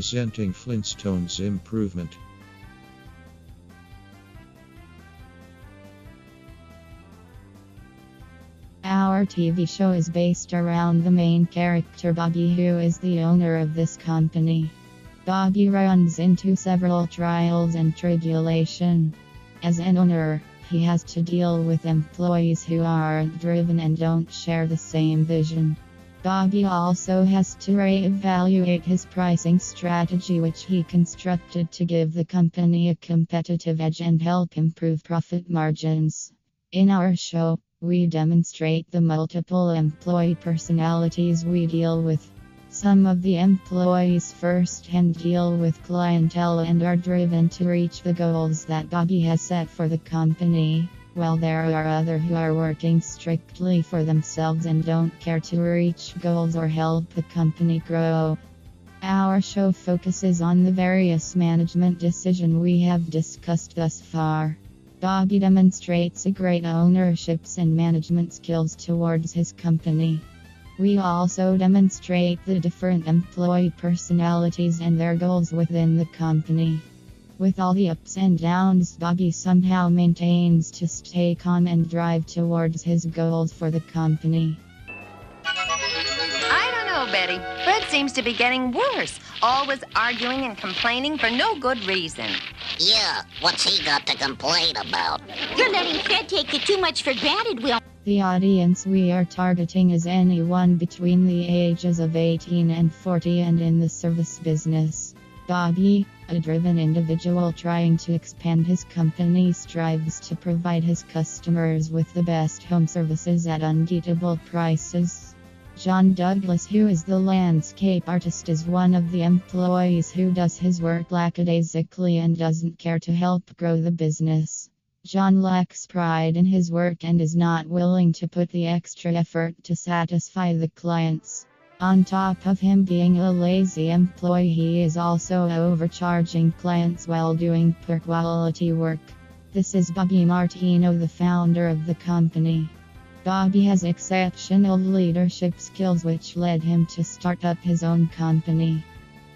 Presenting Flintstones Improvement. Our TV show is based around the main character Bobby, who is the owner of this company. Bobby runs into several trials and tribulation. As an owner, he has to deal with employees who aren't driven and don't share the same vision. Bobby also has to reevaluate his pricing strategy, which he constructed to give the company a competitive edge and help improve profit margins. In our show, we demonstrate the multiple employee personalities we deal with. Some of the employees firsthand deal with clientele and are driven to reach the goals that Bobby has set for the company, while there are others who are working strictly for themselves and don't care to reach goals or help the company grow. Our show focuses on the various management decisions we have discussed thus far. Bobby demonstrates a great ownership and management skills towards his company. We also demonstrate the different employee personalities and their goals within the company. With all the ups and downs, Bobby somehow maintains to stay calm and drive towards his goals for the company. I don't know, Betty. Fred seems to be getting worse. Always arguing and complaining for no good reason. Yeah, what's he got to complain about? You're letting Fred take you too much for granted, Will. The audience we are targeting is anyone between the ages of 18 and 40 and in the service business. Bobby, a driven individual trying to expand his company, strives to provide his customers with the best home services at unbeatable prices. John Douglas, who is the landscape artist, is one of the employees who does his work lackadaisically and doesn't care to help grow the business. John lacks pride in his work and is not willing to put the extra effort to satisfy the clients. On top of him being a lazy employee, he is also overcharging clients while doing poor quality work. This is Bobby Martino, the founder of the company. Bobby has exceptional leadership skills which led him to start up his own company.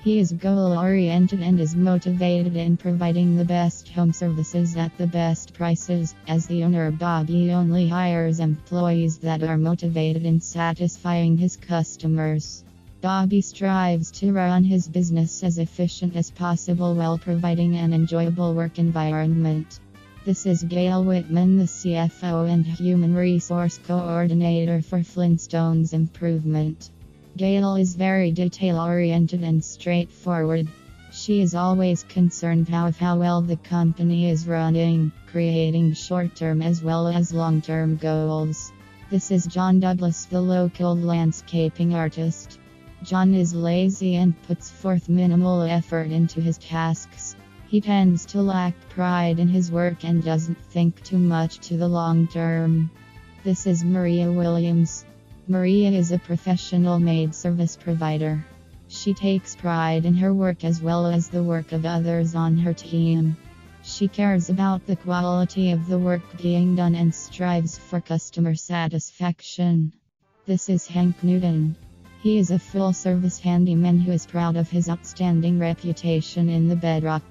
He is goal-oriented and is motivated in providing the best home services at the best prices. As the owner, Bobby only hires employees that are motivated in satisfying his customers. Bobby strives to run his business as efficient as possible while providing an enjoyable work environment. This is Gail Whitman, the CFO and Human Resource Coordinator for Flintstones Improvement. Gail is very detail-oriented and straightforward. She is always concerned of how well the company is running, creating short-term as well as long-term goals. This is John Douglas, the local landscaping artist. John is lazy and puts forth minimal effort into his tasks. He tends to lack pride in his work and doesn't think too much to the long term. This is Maria Williams. Maria is a professional maid service provider. She takes pride in her work as well as the work of others on her team. She cares about the quality of the work being done and strives for customer satisfaction. This is Hank Newton. He is a full-service handyman who is proud of his outstanding reputation in the bedrock.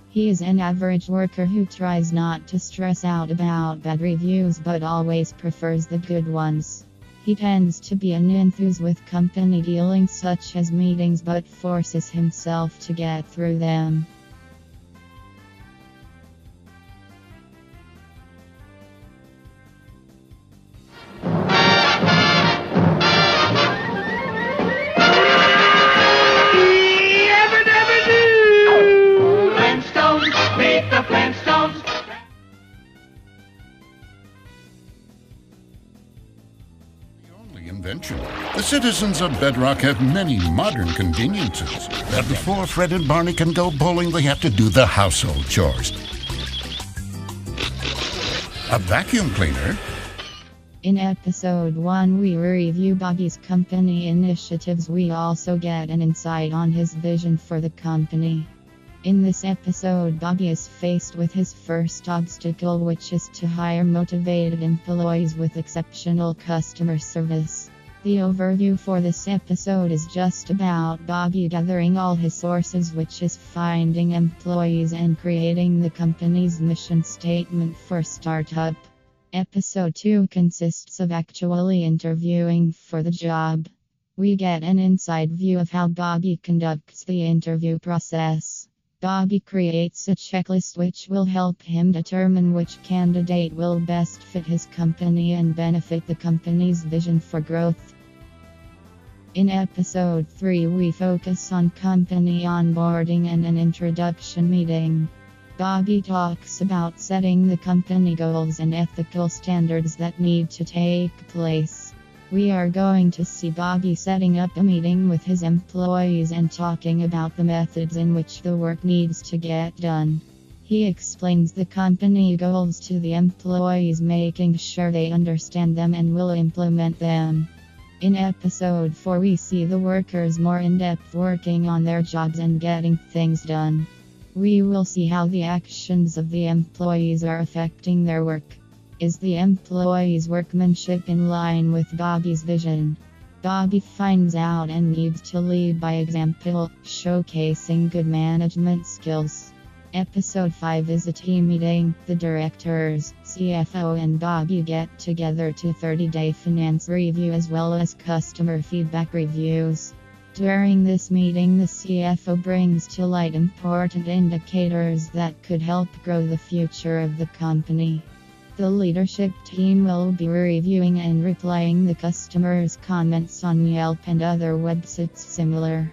He is an average worker who tries not to stress out about bad reviews but always prefers the good ones. He tends to be an enthusiast with company dealings such as meetings but forces himself to get through them. Invention. The citizens of Bedrock have many modern conveniences. But before Fred and Barney can go bowling, they have to do the household chores. A vacuum cleaner. In episode 1, we review Bobby's company initiatives. We also get an insight on his vision for the company. In this episode, Bobby is faced with his first obstacle, which is to hire motivated employees with exceptional customer service. The overview for this episode is just about Bobby gathering all his sources, which is finding employees and creating the company's mission statement for startup. Episode 2 consists of actually interviewing for the job. We get an inside view of how Bobby conducts the interview process. Bobby creates a checklist which will help him determine which candidate will best fit his company and benefit the company's vision for growth. In episode 3, we focus on company onboarding and an introduction meeting. Bobby talks about setting the company goals and ethical standards that need to take place. We are going to see Bobby setting up a meeting with his employees and talking about the methods in which the work needs to get done. He explains the company goals to the employees, making sure they understand them and will implement them. In episode 4, we see the workers more in depth working on their jobs and getting things done. We will see how the actions of the employees are affecting their work. Is the employees' workmanship in line with Bobby's vision? Bobby finds out and needs to lead by example, showcasing good management skills. Episode 5 is a team meeting. The directors, CFO, and Bobby get together to 30-day finance review as well as customer feedback reviews. During this meeting, the CFO brings to light important indicators that could help grow the future of the company. The leadership team will be reviewing and replying the customers' comments on Yelp and other websites similar.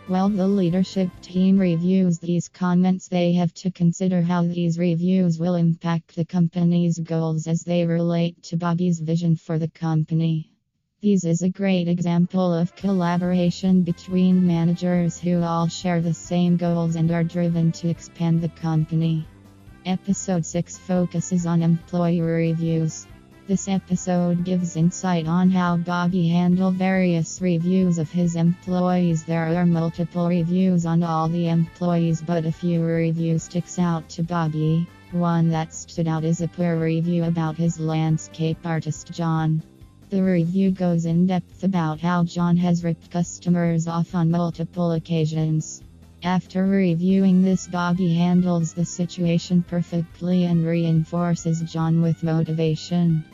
While the leadership team reviews these comments, they have to consider how these reviews will impact the company's goals as they relate to Bobby's vision for the company. This is a great example of collaboration between managers who all share the same goals and are driven to expand the company. Episode 6 focuses on employee reviews. This episode gives insight on how Bobby handled various reviews of his employees. There are multiple reviews on all the employees, but a few reviews sticks out to Bobby. One that stood out is a poor review about his landscape artist John. The review goes in depth about how John has ripped customers off on multiple occasions. After reviewing this, Bobby handles the situation perfectly and reinforces John with motivation.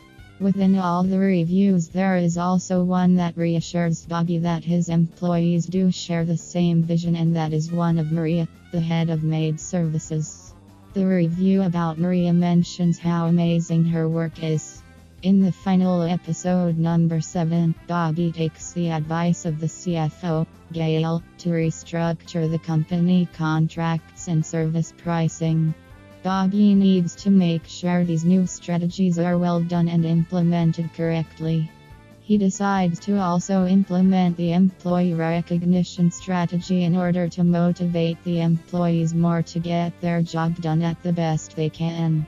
Within all the reviews, there is also one that reassures Bobby that his employees do share the same vision, and that is one of Maria, the head of maid services. The review about Maria mentions how amazing her work is. In the final episode, number 7, Bobby takes the advice of the CFO, Gail, to restructure the company contracts and service pricing. Bobby needs to make sure these new strategies are well done and implemented correctly. He decides to also implement the employee recognition strategy in order to motivate the employees more to get their job done at the best they can.